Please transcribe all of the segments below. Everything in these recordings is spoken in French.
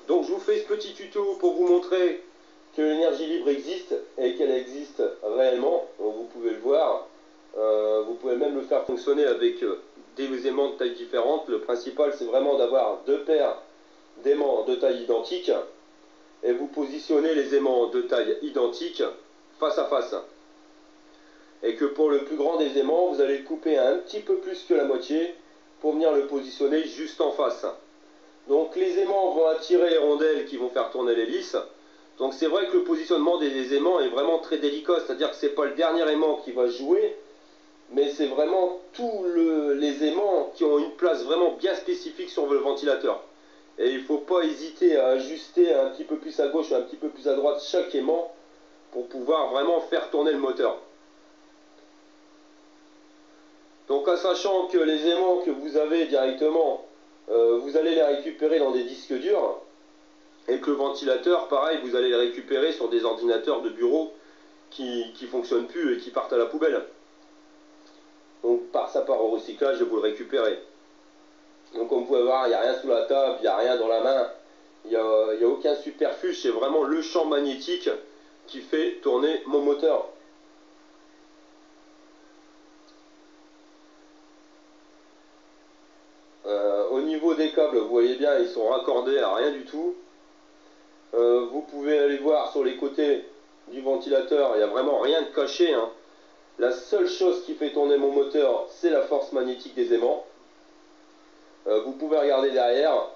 Donc je vous fais ce petit tuto pour vous montrer que l'énergie libre existe et qu'elle existe réellement. Donc, vous pouvez le voir. Vous pouvez même le faire fonctionner avec des aimants de taille différente. Le principal, c'est vraiment d'avoir deux paires d'aimants de taille identique et vous positionnez les aimants de taille identique face à face. Et que pour le plus grand des aimants, vous allez le couper un petit peu plus que la moitié pour venir le positionner juste en face. Donc les aimants vont attirer les rondelles qui vont faire tourner l'hélice. Donc c'est vrai que le positionnement des aimants est vraiment très délicat, c'est-à-dire que ce n'est pas le dernier aimant qui va jouer, mais c'est vraiment tous les aimants qui ont une place vraiment bien spécifique sur le ventilateur. Et il ne faut pas hésiter à ajuster un petit peu plus à gauche ou un petit peu plus à droite chaque aimant pour pouvoir vraiment faire tourner le moteur. Donc en sachant que les aimants que vous avez directement, vous allez les récupérer dans des disques durs, et que le ventilateur, pareil, vous allez le récupérer sur des ordinateurs de bureau qui ne fonctionnent plus et qui partent à la poubelle. Donc ça part au recyclage et vous le récupérez. Donc comme vous pouvez voir, il n'y a rien sous la table, il n'y a rien dans la main, il n'y a aucun superfuge, c'est vraiment le champ magnétique qui fait tourner mon moteur. Au niveau des câbles, vous voyez bien, ils sont raccordés à rien du tout. Vous pouvez aller voir sur les côtés du ventilateur, il n'y a vraiment rien de caché, hein. La seule chose qui fait tourner mon moteur, c'est la force magnétique des aimants. Vous pouvez regarder derrière,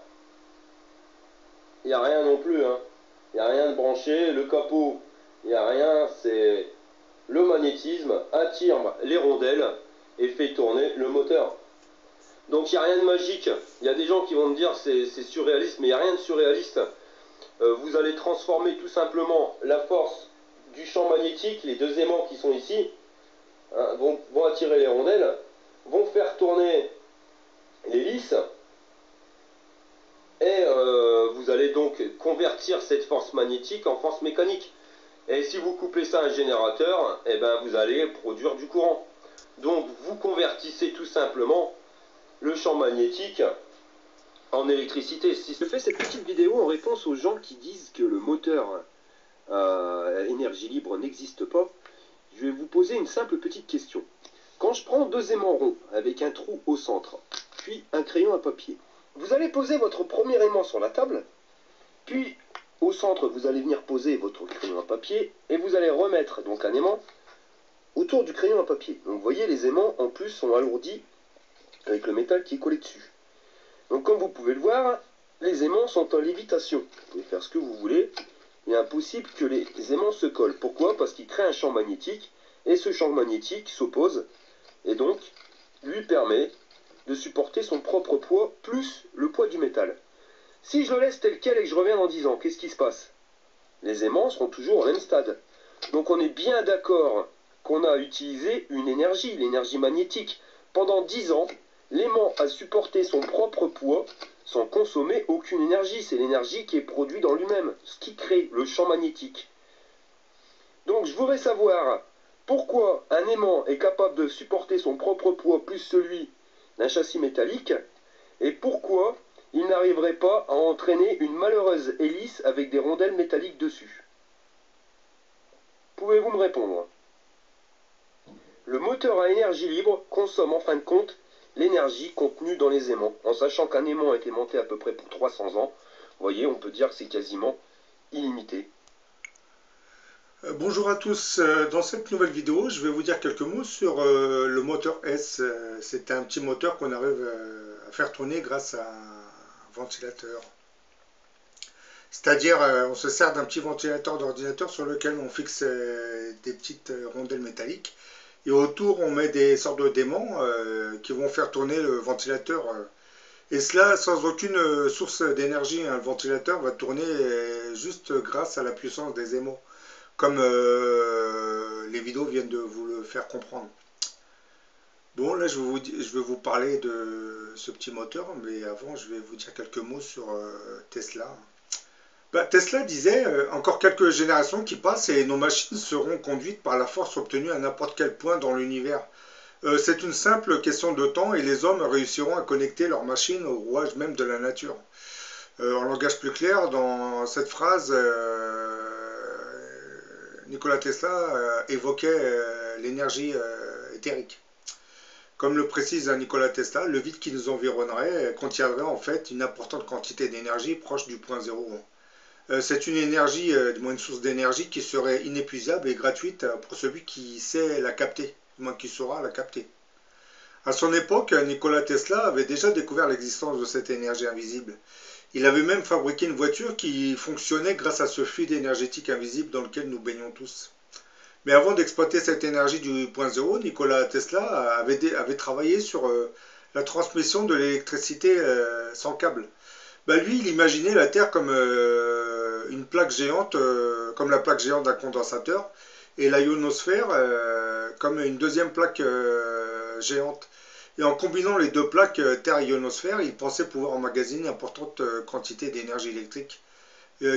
il n'y a rien non plus, hein. Il n'y a rien de branché, le capot, il n'y a rien, c'est le magnétisme attire les rondelles et fait tourner le moteur. Donc il n'y a rien de magique. Il y a des gens qui vont me dire c'est surréaliste, mais il n'y a rien de surréaliste. Vous allez transformer tout simplement la force du champ magnétique, les deux aimants qui sont ici, hein, vont attirer les rondelles, vont faire tourner l'hélice, et vous allez donc convertir cette force magnétique en force mécanique. Et si vous coupez ça à un générateur, eh ben vous allez produire du courant. Donc vous convertissez tout simplement le champ magnétique en électricité. Si je fais cette petite vidéo en réponse aux gens qui disent que le moteur énergie libre n'existe pas, je vais vous poser une simple petite question. Quand je prends deux aimants ronds avec un trou au centre, puis un crayon à papier, vous allez poser votre premier aimant sur la table, puis au centre vous allez venir poser votre crayon à papier et vous allez remettre donc un aimant autour du crayon à papier. Donc vous voyez, les aimants en plus sont alourdis avec le métal qui est collé dessus. Donc comme vous pouvez le voir, les aimants sont en lévitation. Vous pouvez faire ce que vous voulez. Il est impossible que les aimants se collent. Pourquoi? Parce qu'ils créent un champ magnétique et ce champ magnétique s'oppose et donc lui permet de supporter son propre poids plus le poids du métal. Si je le laisse tel quel et que je reviens dans 10 ans, qu'est-ce qui se passe? Les aimants seront toujours au même stade. Donc on est bien d'accord qu'on a utilisé une énergie, l'énergie magnétique. Pendant 10 ans, l'aimant a supporté son propre poids sans consommer aucune énergie. C'est l'énergie qui est produite dans lui-même, ce qui crée le champ magnétique. Donc je voudrais savoir pourquoi un aimant est capable de supporter son propre poids plus celui d'un châssis métallique, et pourquoi il n'arriverait pas à entraîner une malheureuse hélice avec des rondelles métalliques dessus. Pouvez-vous me répondre? Le moteur à énergie libre consomme en fin de compte l'énergie contenue dans les aimants, en sachant qu'un aimant a été monté à peu près pour 300 ans. Vous voyez, on peut dire que c'est quasiment illimité. Bonjour à tous, dans cette nouvelle vidéo je vais vous dire quelques mots sur le moteur S. C'est un petit moteur qu'on arrive à faire tourner grâce à un ventilateur. C'est-à-dire on se sert d'un petit ventilateur d'ordinateur sur lequel on fixe des petites rondelles métalliques et autour on met des sortes d'aimants qui vont faire tourner le ventilateur. Et cela sans aucune source d'énergie. Le ventilateur va tourner juste grâce à la puissance des aimants, comme les vidéos viennent de vous le faire comprendre. Bon, là je vais vous parler de ce petit moteur, mais avant je vais vous dire quelques mots sur Tesla. Tesla disait encore quelques générations qui passent et nos machines seront conduites par la force obtenue à n'importe quel point dans l'univers. C'est une simple question de temps et les hommes réussiront à connecter leurs machines au rouage même de la nature. En langage plus clair, dans cette phrase, Nikola Tesla évoquait l'énergie éthérique. Comme le précise Nikola Tesla, le vide qui nous environnerait contiendrait en fait une importante quantité d'énergie proche du point zéro. C'est une énergie, du moins une source d'énergie qui serait inépuisable et gratuite pour celui qui sait la capter, du moins qui saura la capter. À son époque, Nikola Tesla avait déjà découvert l'existence de cette énergie invisible. Il avait même fabriqué une voiture qui fonctionnait grâce à ce fluide énergétique invisible dans lequel nous baignons tous. Mais avant d'exploiter cette énergie du point zéro, Nikola Tesla avait travaillé sur la transmission de l'électricité sans câble. Bah, lui, il imaginait la Terre comme une plaque géante, comme la plaque géante d'un condensateur, et la ionosphère comme une deuxième plaque géante. Et en combinant les deux plaques Terre et ionosphère, il pensait pouvoir emmagasiner une importante quantité d'énergie électrique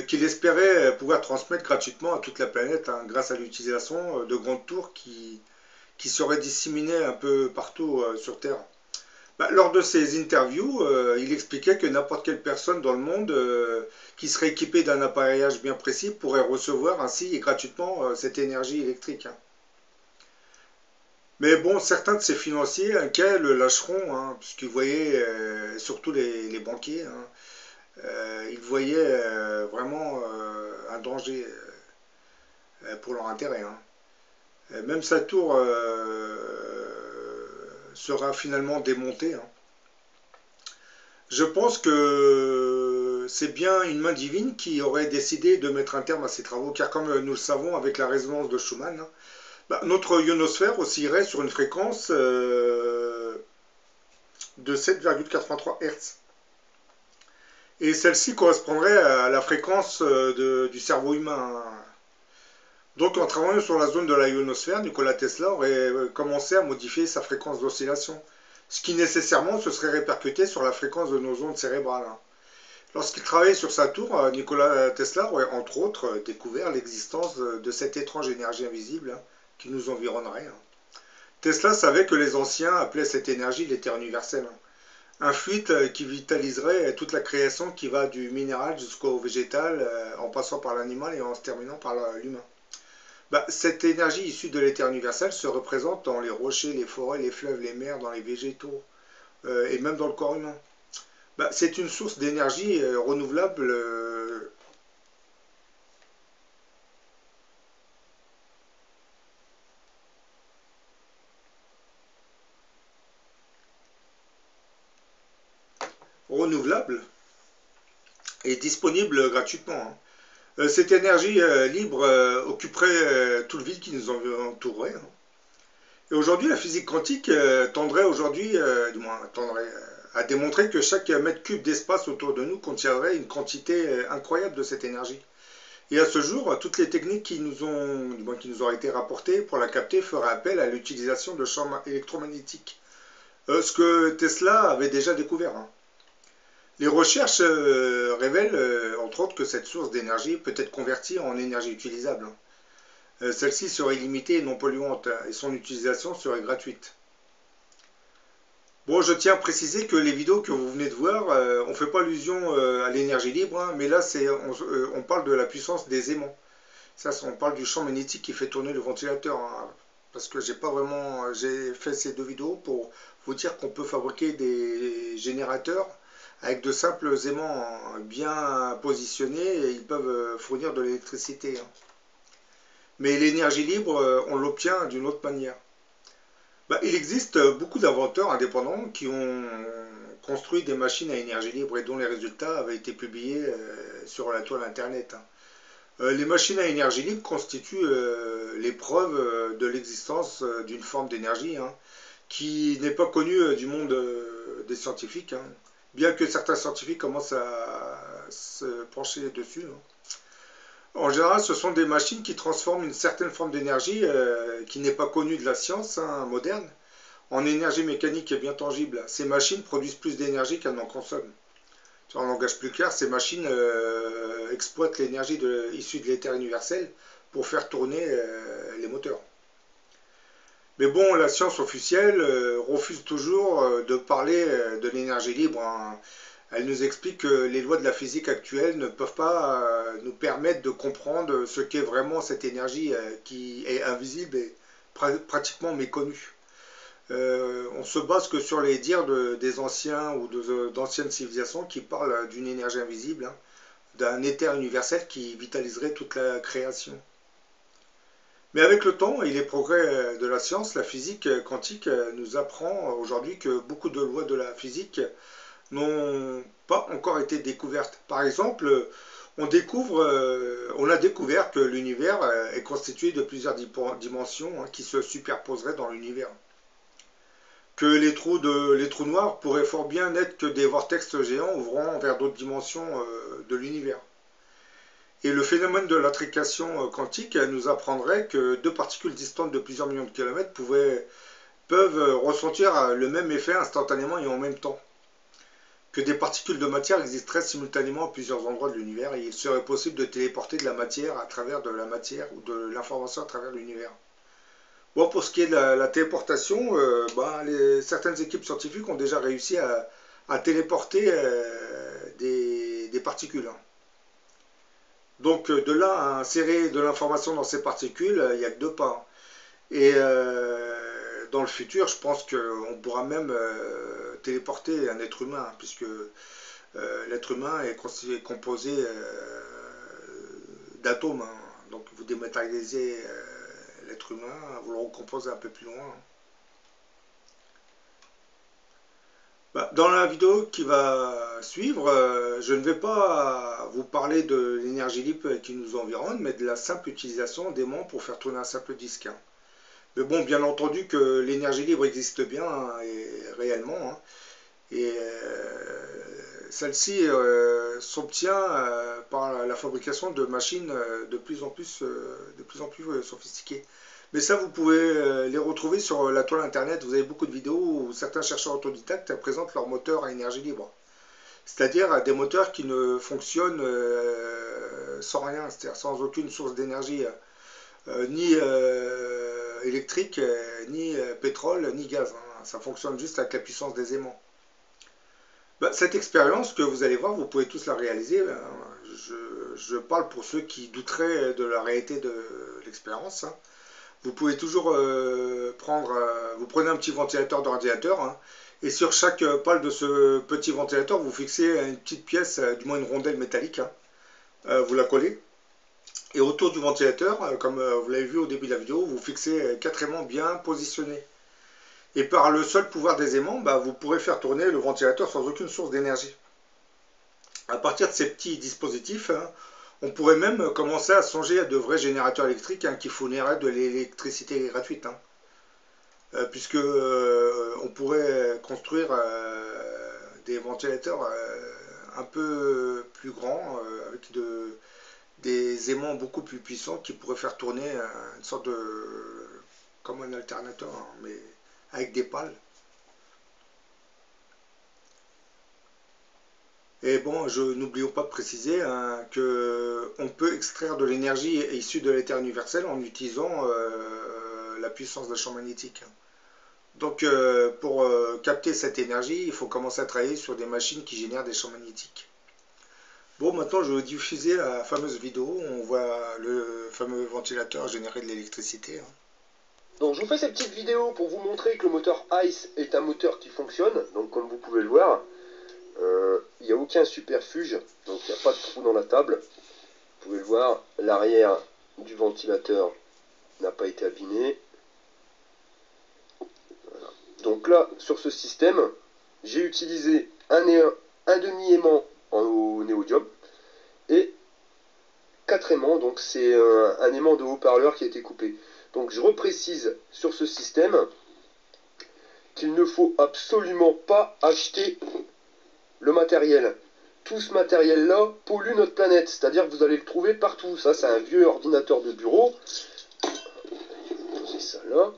qu'il espérait pouvoir transmettre gratuitement à toute la planète hein, grâce à l'utilisation de grandes tours qui seraient disséminées un peu partout sur Terre. Bah, lors de ses interviews, il expliquait que n'importe quelle personne dans le monde qui serait équipée d'un appareillage bien précis pourrait recevoir ainsi et gratuitement cette énergie électrique. Hein. Mais bon, certains de ces financiers inquiets le lâcheront, hein, puisqu'ils voyaient, surtout les banquiers, hein, ils voyaient vraiment un danger pour leur intérêt. Hein. Même sa tour sera finalement démontée. Hein. Je pense que c'est bien une main divine qui aurait décidé de mettre un terme à ces travaux, car comme nous le savons avec la résonance de Schumann, hein, bah, notre ionosphère oscillerait sur une fréquence de 7,83 Hz. Et celle-ci correspondrait à la fréquence du cerveau humain. Donc en travaillant sur la zone de la ionosphère, Nikola Tesla aurait commencé à modifier sa fréquence d'oscillation, ce qui nécessairement se serait répercuté sur la fréquence de nos ondes cérébrales. Lorsqu'il travaillait sur sa tour, Nikola Tesla aurait entre autres découvert l'existence de cette étrange énergie invisible qui nous environnerait. Tesla savait que les anciens appelaient cette énergie l'éther universel. Un fluide qui vitaliserait toute la création qui va du minéral jusqu'au végétal, en passant par l'animal et en se terminant par l'humain. Bah, cette énergie issue de l'éther universel se représente dans les rochers, les forêts, les fleuves, les mers, dans les végétaux et même dans le corps humain. Bah, c'est une source d'énergie renouvelable et disponible gratuitement. Hein. Cette énergie libre occuperait tout le vide qui nous entourerait. Hein. Et aujourd'hui, la physique quantique tendrait aujourd'hui, du moins tendrait à démontrer que chaque mètre cube d'espace autour de nous contiendrait une quantité incroyable de cette énergie. Et à ce jour, toutes les techniques qui nous ont été rapportées pour la capter feraient appel à l'utilisation de champs électromagnétiques. Ce que Tesla avait déjà découvert. Hein. Les recherches révèlent, entre autres, que cette source d'énergie peut être convertie en énergie utilisable. Celle-ci serait limitée et non polluante, et son utilisation serait gratuite. Bon, je tiens à préciser que les vidéos que vous venez de voir, on ne fait pas allusion à l'énergie libre, hein, mais là, on parle de la puissance des aimants. Ça, on parle du champ magnétique qui fait tourner le ventilateur. Hein, parce que j'ai fait ces deux vidéos pour vous dire qu'on peut fabriquer des générateurs avec de simples aimants bien positionnés et ils peuvent fournir de l'électricité. Hein. Mais l'énergie libre, on l'obtient d'une autre manière. Bah, il existe beaucoup d'inventeurs indépendants qui ont construit des machines à énergie libre et dont les résultats avaient été publiés sur la toile internet. Hein. Les machines à énergie libre constituent les preuves de l'existence d'une forme d'énergie hein, qui n'est pas connue du monde des scientifiques, hein, bien que certains scientifiques commencent à se pencher dessus. Hein. En général, ce sont des machines qui transforment une certaine forme d'énergie qui n'est pas connue de la science hein, moderne en énergie mécanique et bien tangible. Ces machines produisent plus d'énergie qu'elles n'en consomment. En langage plus clair, ces machines exploitent l'énergie issue de l'éther universel pour faire tourner les moteurs. Mais bon, la science officielle refuse toujours de parler de l'énergie libre. Hein. Elle nous explique que les lois de la physique actuelle ne peuvent pas nous permettre de comprendre ce qu'est vraiment cette énergie qui est invisible et pratiquement méconnue. On se base que sur les dires des anciens ou d'anciennes civilisations qui parlent d'une énergie invisible, hein, d'un éther universel qui vitaliserait toute la création. Mais avec le temps et les progrès de la science, la physique quantique nous apprend aujourd'hui que beaucoup de lois de la physique n'ont pas encore été découvertes. Par exemple, on a découvert que l'univers est constitué de plusieurs dimensions qui se superposeraient dans l'univers. Que les trous noirs pourraient fort bien n'être que des vortex géants ouvrant vers d'autres dimensions de l'univers. Et le phénomène de l'intrication quantique nous apprendrait que deux particules distantes de plusieurs millions de kilomètres peuvent ressentir le même effet instantanément et en même temps. Que des particules de matière existeraient simultanément à plusieurs endroits de l'univers et il serait possible de téléporter de la matière à travers de la matière ou de l'information à travers l'univers. Bon, pour ce qui est de la téléportation, certaines équipes scientifiques ont déjà réussi à téléporter des particules. Hein. Donc de là à insérer de l'information dans ces particules, il n'y a que deux pas. Et dans le futur, je pense qu'on pourra même téléporter un être humain, puisque l'être humain est composé d'atomes. Hein. Donc vous dématérialisez l'être humain, vous le recomposez un peu plus loin. Dans la vidéo qui va suivre, je ne vais pas vous parler de l'énergie libre qui nous environne, mais de la simple utilisation d'aimants pour faire tourner un simple disque. Hein. Mais bon, bien entendu que l'énergie libre existe bien hein, et réellement, hein, et celle-ci s'obtient par la fabrication de machines de plus en plus sophistiquées. Mais ça, vous pouvez les retrouver sur la toile internet. Vous avez beaucoup de vidéos où certains chercheurs autodidactes présentent leur moteur à énergie libre. C'est-à-dire des moteurs qui ne fonctionnent sans rien, c'est-à-dire sans aucune source d'énergie, ni électrique, ni pétrole, ni gaz. Hein. Ça fonctionne juste avec la puissance des aimants. Cette expérience que vous allez voir, vous pouvez tous la réaliser. Je parle pour ceux qui douteraient de la réalité de l'expérience. Hein. Vous pouvez toujours vous prenez un petit ventilateur d'ordinateur, hein, et sur chaque pale de ce petit ventilateur, vous fixez une petite pièce, du moins une rondelle métallique, hein, vous la collez, et autour du ventilateur, comme vous l'avez vu au début de la vidéo, vous fixez 4 aimants bien positionnés. Et par le seul pouvoir des aimants, vous pourrez faire tourner le ventilateur sans aucune source d'énergie. À partir de ces petits dispositifs, hein, on pourrait même commencer à songer à de vrais générateurs électriques qui fourniraient de l'électricité gratuite. Hein. Puisque on pourrait construire des ventilateurs un peu plus grands, avec des aimants beaucoup plus puissants qui pourraient faire tourner une sorte de... comme un alternateur, hein, mais avec des pales. Et bon, n'oublions pas de préciser hein, qu'on peut extraire de l'énergie issue de l'éther universel en utilisant la puissance d'un champ magnétique. Donc pour capter cette énergie, il faut commencer à travailler sur des machines qui génèrent des champs magnétiques. Bon, maintenant je vais vous diffuser la fameuse vidéo où on voit le fameux ventilateur générer de l'électricité. Hein. Donc je vous fais cette petite vidéo pour vous montrer que le moteur ICE est un moteur qui fonctionne. Donc comme vous pouvez le voir, il n'y a aucun superfuge, donc il n'y a pas de trou dans la table. Vous pouvez le voir, l'arrière du ventilateur n'a pas été abîmé. Voilà. Donc là, sur ce système, j'ai utilisé un demi-aimant au néodyme et 4 aimants, donc c'est un aimant de haut-parleur qui a été coupé. Donc je reprécise sur ce système qu'il ne faut absolument pas acheter le matériel. Tout ce matériel-là pollue notre planète, c'est-à-dire que vous allez le trouver partout. Ça, c'est un vieux ordinateur de bureau. Posez ça là.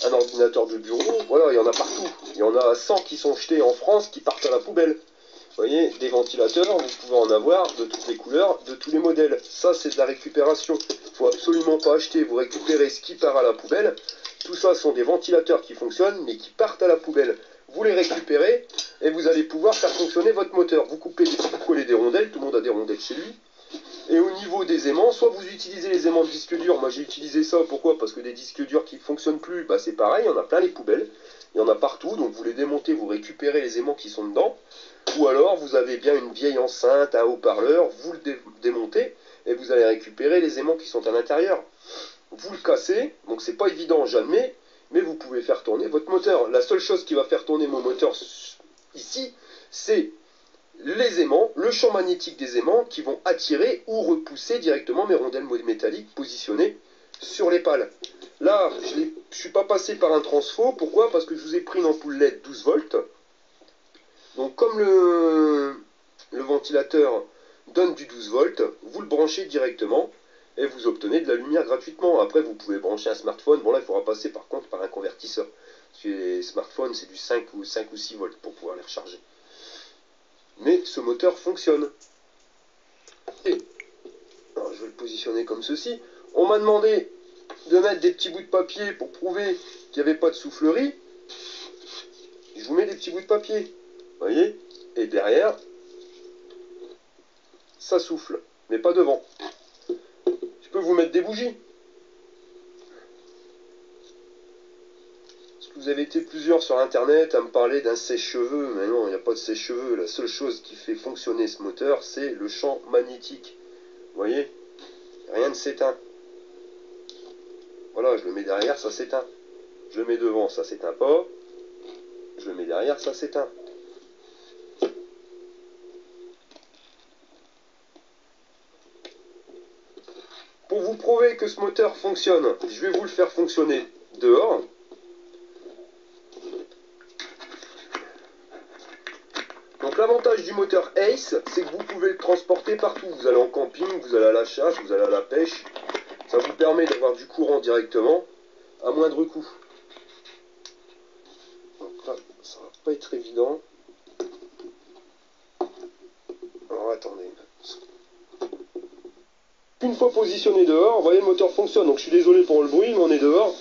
Un ordinateur de bureau, voilà, il y en a partout. Il y en a 100 qui sont jetés en France, qui partent à la poubelle. Vous voyez, des ventilateurs, vous pouvez en avoir de toutes les couleurs, de tous les modèles. Ça, c'est de la récupération. Il ne faut absolument pas acheter, vous récupérez ce qui part à la poubelle. Tout ça sont des ventilateurs qui fonctionnent, mais qui partent à la poubelle. vous les récupérez et vous allez pouvoir faire fonctionner votre moteur. Vous collez des rondelles, tout le monde a des rondelles chez lui. Et au niveau des aimants, soit vous utilisez les aimants de disque dur. Moi j'ai utilisé ça, pourquoi? Parce que des disques durs qui ne fonctionnent plus, bah, c'est pareil, il y en a plein les poubelles. Il y en a partout, donc vous les démontez, vous récupérez les aimants qui sont dedans. Ou alors vous avez bien une vieille enceinte, un haut-parleur, vous le démontez et vous allez récupérer les aimants qui sont à l'intérieur. Vous le cassez, donc c'est pas évident jamais, mais vous pouvez faire tourner votre moteur. La seule chose qui va faire tourner mon moteur ici, c'est les aimants, le champ magnétique des aimants qui vont attirer ou repousser directement mes rondelles métalliques positionnées sur les pales. Là, je ne suis pas passé par un transfo. Pourquoi? Parce que je vous ai pris une ampoule LED 12 volts. Donc comme le ventilateur donne du 12 volts, vous le branchez directement et vous obtenez de la lumière gratuitement. Après, vous pouvez brancher un smartphone. Bon là, il faudra passer par contre par un convertisseur. Parce que les smartphones, c'est du 5 ou 6 volts pour pouvoir les recharger. Mais ce moteur fonctionne. Et, alors je vais le positionner comme ceci. On m'a demandé de mettre des petits bouts de papier pour prouver qu'il n'y avait pas de soufflerie. Je vous mets des petits bouts de papier. Vous voyez? Et derrière, ça souffle. Mais pas devant. Je peux vous mettre des bougies. Parce que vous avez été plusieurs sur internet à me parler d'un sèche-cheveux. Mais non, il n'y a pas de sèche-cheveux. La seule chose qui fait fonctionner ce moteur, c'est le champ magnétique. Vous voyez? Rien ne s'éteint. Voilà, je le mets derrière, ça s'éteint. Je le mets devant, ça s'éteint pas. Je le mets derrière, ça s'éteint. Pour vous prouver que ce moteur fonctionne, je vais vous le faire fonctionner dehors. Donc l'avantage du moteur Ace, c'est que vous pouvez le transporter partout. Vous allez en camping, vous allez à la chasse, vous allez à la pêche. Ça vous permet d'avoir du courant directement à moindre coût. Donc là, ça va pas être évident. Alors attendez. Une fois positionné dehors, vous voyez le moteur fonctionne. Donc je suis désolé pour le bruit, mais on est dehors.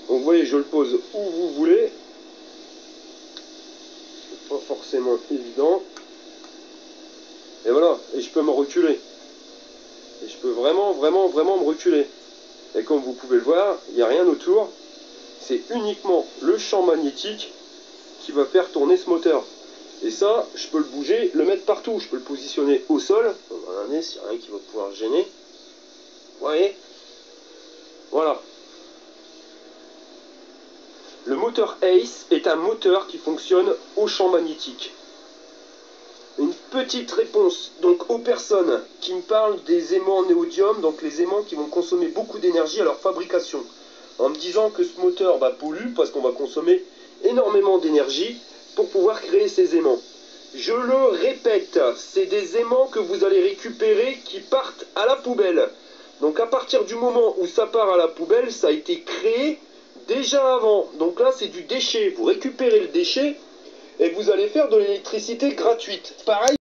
Donc vous voyez, je le pose où vous voulez. Pas forcément évident. Et voilà, et je peux me reculer. Et je peux vraiment me reculer. Et comme vous pouvez le voir, il n'y a rien autour. C'est uniquement le champ magnétique qui va faire tourner ce moteur. Et ça, je peux le bouger, le mettre partout. Je peux le positionner au sol. On va regarder s'il n'y a rien qui va pouvoir gêner. Vous voyez? Voilà. Le moteur Ace est un moteur qui fonctionne au champ magnétique. Une petite réponse donc aux personnes qui me parlent des aimants néodyme, donc les aimants qui vont consommer beaucoup d'énergie à leur fabrication, en me disant que ce moteur pollue parce qu'on va consommer énormément d'énergie pour pouvoir créer ces aimants. Je le répète, c'est des aimants que vous allez récupérer qui partent à la poubelle. Donc à partir du moment où ça part à la poubelle, ça a été créé déjà avant. Donc là c'est du déchet, vous récupérez le déchet et vous allez faire de l'électricité gratuite. Pareil.